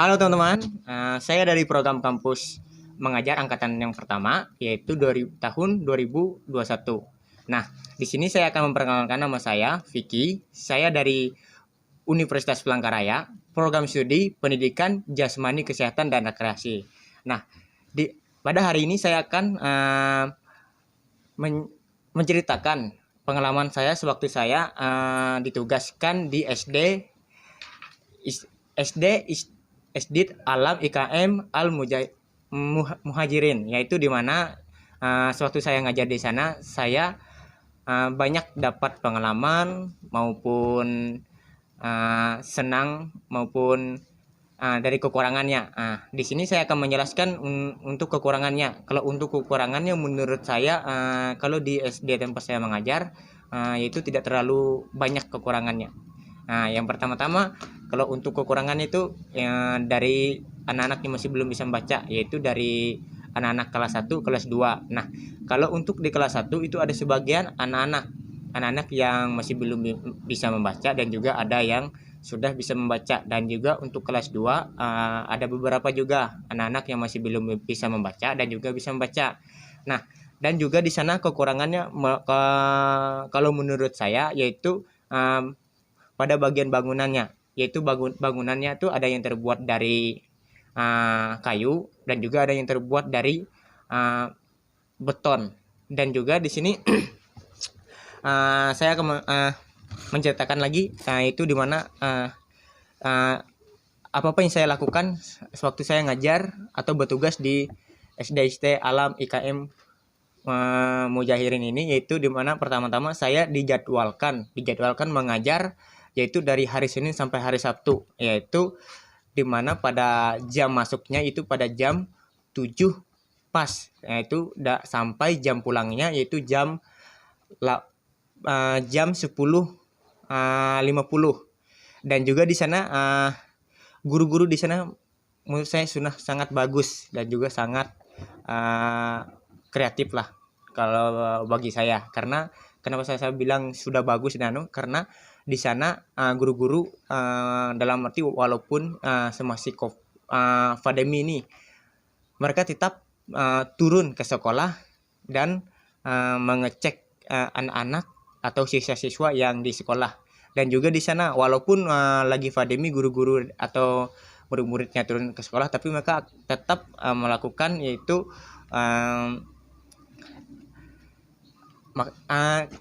Halo teman-teman, saya dari program kampus mengajar angkatan yang pertama, yaitu tahun 2021. Nah, di sini saya akan memperkenalkan nama saya, Vicky. Saya dari Universitas Pelangkaraya, program studi Pendidikan Jasmani Kesehatan dan Rekreasi. Nah, pada hari ini saya akan menceritakan pengalaman saya sewaktu saya ditugaskan di SD Alam IKM Al Muhajirin, yaitu di mana sewaktu saya ngajar di sana saya banyak dapat pengalaman maupun senang maupun dari kekurangannya. Di sini saya akan menjelaskan untuk kekurangannya. Kalau untuk kekurangannya menurut saya kalau di SD tempat saya mengajar yaitu tidak terlalu banyak kekurangannya. Nah, yang pertama-tama kalau untuk kekurangan itu dari anak-anak yang masih belum bisa membaca, yaitu dari anak-anak kelas 1, kelas 2. Nah, kalau untuk di kelas 1 itu ada sebagian anak-anak yang masih belum bisa membaca dan juga ada yang sudah bisa membaca, dan juga untuk kelas 2 ada beberapa juga anak-anak yang masih belum bisa membaca dan juga bisa membaca. Nah, dan juga di sana kekurangannya kalau menurut saya yaitu pada bagian bangunannya, yaitu bangunannya tuh ada yang terbuat dari kayu dan juga ada yang terbuat dari beton. Dan juga di sini saya akan menceritakan lagi itu di mana apa yang saya lakukan sewaktu saya ngajar atau bertugas di SD Alam IKM Mujahirin ini, yaitu di mana pertama-tama saya dijadwalkan mengajar yaitu dari hari Senin sampai hari Sabtu, yaitu di mana pada jam masuknya itu pada jam 7 pas, yaitu sampai jam pulangnya yaitu jam 10.50. Dan juga di sana guru-guru di sana menurut saya sudah sangat bagus dan juga sangat kreatif lah kalau bagi saya. Karena kenapa saya bilang sudah bagus dan karena di sana guru-guru dalam arti walaupun semasa pandemi ini mereka tetap turun ke sekolah dan mengecek anak-anak atau siswa-siswa yang di sekolah. Dan juga di sana walaupun lagi pandemi guru-guru atau murid-muridnya turun ke sekolah, tapi mereka tetap melakukan yaitu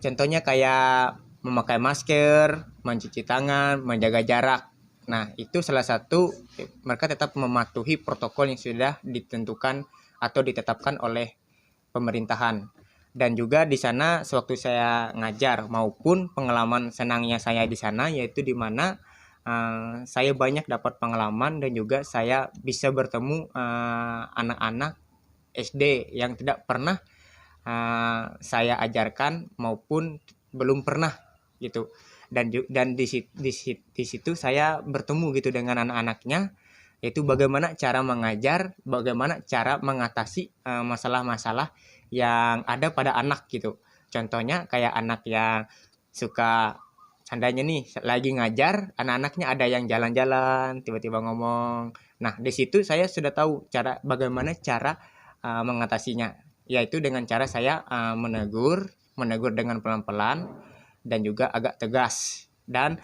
contohnya kayak memakai masker, mencuci tangan, menjaga jarak. Nah, itu salah satu mereka tetap mematuhi protokol yang sudah ditentukan atau ditetapkan oleh pemerintahan. Dan juga di sana sewaktu saya ngajar maupun pengalaman senangnya saya di sana yaitu di mana saya banyak dapat pengalaman dan juga saya bisa bertemu anak-anak SD yang tidak pernah saya ajarkan maupun belum pernah gitu. Dan di situ saya bertemu gitu dengan anak-anaknya, yaitu bagaimana cara mengajar, bagaimana cara mengatasi masalah-masalah yang ada pada anak gitu. Contohnya kayak anak yang suka seandainya nih lagi ngajar, anak-anaknya ada yang jalan-jalan tiba-tiba ngomong. Nah, di situ saya sudah tahu bagaimana cara mengatasinya, yaitu dengan cara saya menegur dengan pelan-pelan dan juga agak tegas. Dan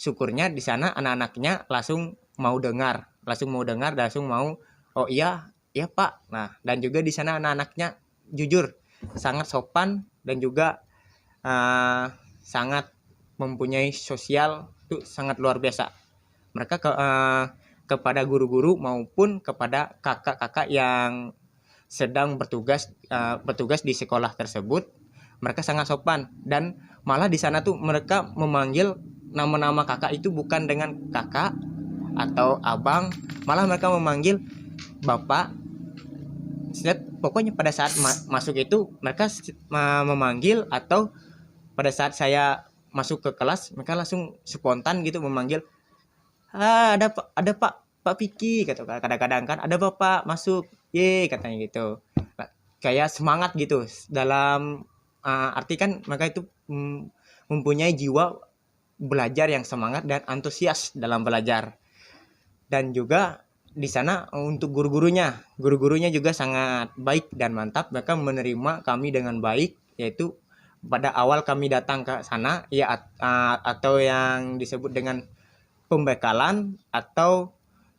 syukurnya di sana anak-anaknya langsung mau dengar, langsung mau, oh iya Pak. Nah, dan juga di sana anak-anaknya jujur sangat sopan dan juga sangat mempunyai sosial itu sangat luar biasa. Mereka kepada guru-guru maupun kepada kakak-kakak yang sedang bertugas di sekolah tersebut, mereka sangat sopan. Dan malah di sana tuh mereka memanggil nama-nama kakak itu bukan dengan kakak atau abang, malah mereka memanggil bapak. Pokoknya pada saat masuk itu mereka memanggil, atau pada saat saya masuk ke kelas mereka langsung spontan gitu memanggil, ada Pak Vicky, kata kadang-kadang kan, ada bapak masuk, katanya gitu. Kayak semangat gitu dalam arti kan mereka itu mempunyai jiwa belajar yang semangat dan antusias dalam belajar. Dan juga di sana untuk guru-gurunya juga sangat baik dan mantap. Mereka menerima kami dengan baik, yaitu pada awal kami datang ke sana ya, atau yang disebut dengan pembekalan, atau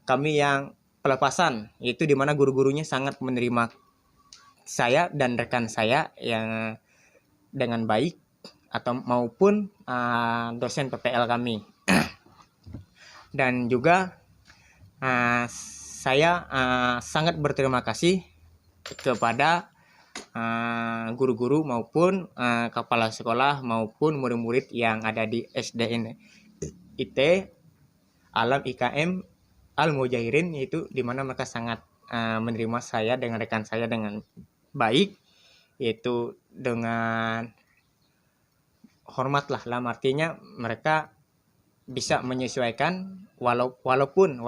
kami yang pelepasan, yaitu di mana guru-gurunya sangat menerima saya dan rekan saya yang dengan baik, atau maupun dosen PPL kami. Dan juga saya sangat berterima kasih kepada guru-guru maupun kepala sekolah maupun murid-murid yang ada di SDN IT Alam IKM Al Mujahirin, yaitu di mana mereka sangat menerima saya dengan rekan saya dengan baik, yaitu dengan hormat lah, artinya mereka bisa menyesuaikan walaupun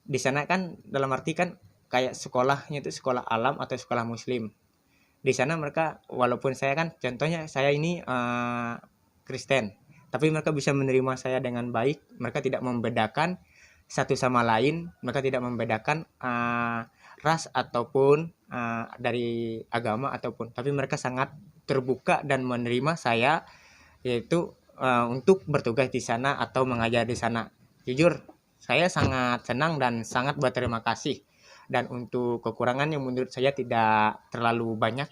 di sana kan dalam arti kan kayak sekolahnya itu sekolah alam atau sekolah muslim. Di sana mereka, walaupun saya kan contohnya saya ini Kristen, tapi mereka bisa menerima saya dengan baik. Mereka tidak membedakan satu sama lain, mereka tidak membedakan ras ataupun dari agama ataupun, tapi mereka sangat terbuka dan menerima saya, yaitu untuk bertugas di sana atau mengajar di sana. Jujur saya sangat senang dan sangat berterima kasih. Dan untuk kekurangan yang menurut saya tidak terlalu banyak,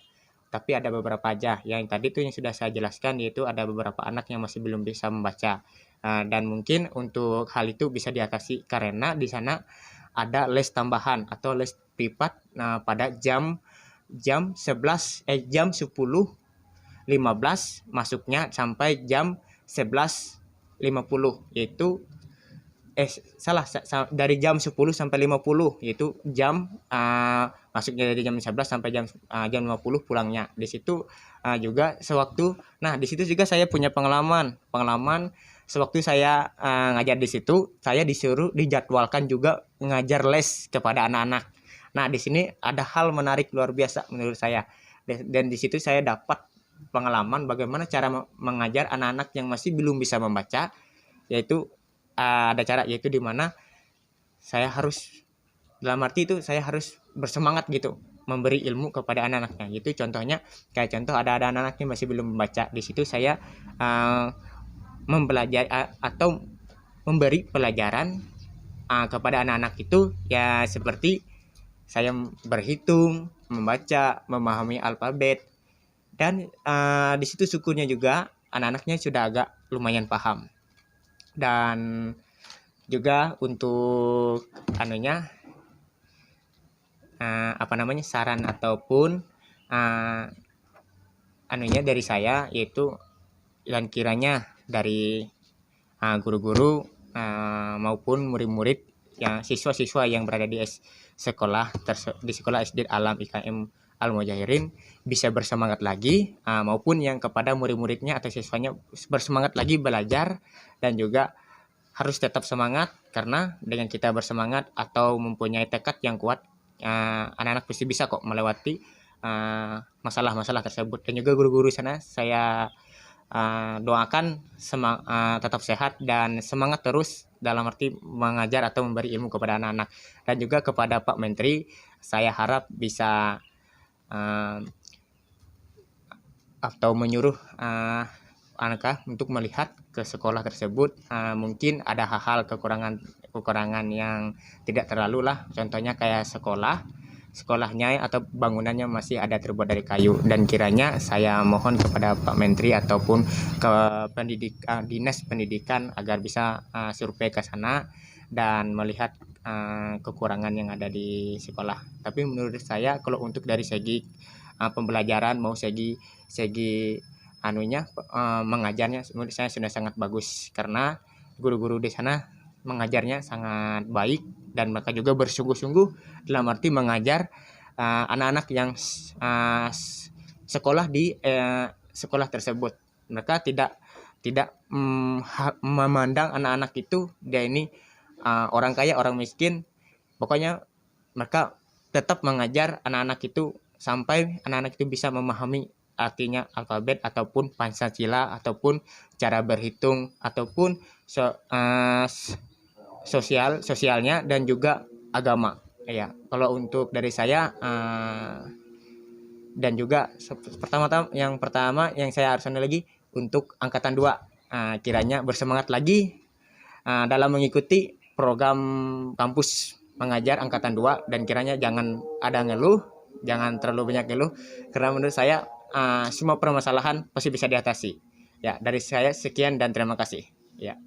tapi ada beberapa aja. Yang tadi tuh yang sudah saya jelaskan, yaitu ada beberapa anak yang masih belum bisa membaca. Dan mungkin untuk hal itu bisa diatasi karena di sana ada les tambahan atau les privat pada jam 10:15 masuknya sampai jam 11:50, yaitu dari jam 10 sampai 50, yaitu jam masuknya dari jam 11 sampai jam 50 pulangnya. Di situ juga sewaktu, di situ juga saya punya pengalaman sewaktu saya ngajar di situ, saya dijadwalkan juga ngajar les kepada anak-anak. Nah, di sini ada hal menarik luar biasa menurut saya. Dan di situ saya dapat pengalaman bagaimana cara mengajar anak-anak yang masih belum bisa membaca, yaitu ada cara, yaitu di mana saya harus, dalam arti itu saya harus bersemangat gitu memberi ilmu kepada anak-anaknya. Itu contohnya kayak contoh ada anak-anak yang masih belum membaca. Di situ saya mempelajari atau memberi pelajaran kepada anak-anak itu ya, seperti saya berhitung, membaca, memahami alfabet. Dan di situ syukurnya juga anak-anaknya sudah agak lumayan paham. Dan juga untuk saran ataupun dari saya, yaitu yang kiranya dari guru-guru maupun murid-murid yang siswa-siswa yang berada di sekolah SD Alam IKM Al Mujahirin bisa bersemangat lagi, maupun yang kepada murid-muridnya atau siswanya bersemangat lagi belajar. Dan juga harus tetap semangat, karena dengan kita bersemangat atau mempunyai tekad yang kuat, anak-anak pasti bisa kok melewati masalah-masalah tersebut. Dan juga guru-guru sana saya doakan tetap sehat dan semangat terus dalam arti mengajar atau memberi ilmu kepada anak-anak. Dan juga kepada Pak Menteri, saya harap bisa atau menyuruh anak untuk melihat ke sekolah tersebut. Mungkin ada hal-hal kekurangan yang tidak terlalu lah, contohnya kayak sekolahnya atau bangunannya masih ada terbuat dari kayu. Dan kiranya saya mohon kepada Pak Menteri ataupun ke Dinas Pendidikan agar bisa survei ke sana dan melihat kekurangan yang ada di sekolah. Tapi menurut saya kalau untuk dari segi pembelajaran mau segi mengajarnya, menurut saya sudah sangat bagus, karena guru-guru di sana mengajarnya sangat baik dan mereka juga bersungguh-sungguh dalam arti mengajar anak-anak yang sekolah di sekolah tersebut. Mereka tidak memandang anak-anak itu dia ini orang kaya, orang miskin. Pokoknya mereka tetap mengajar anak-anak itu sampai anak-anak itu bisa memahami artinya alfabet ataupun Pancasila ataupun cara berhitung ataupun sosialnya dan juga agama. Ya, kalau untuk dari saya dan juga yang pertama yang saya harus lagi untuk angkatan 2, kiranya bersemangat lagi dalam mengikuti program kampus mengajar angkatan 2, dan kiranya jangan ada ngeluh, jangan terlalu banyak ngeluh, karena menurut saya semua permasalahan pasti bisa diatasi. Ya, dari saya sekian dan terima kasih. Ya.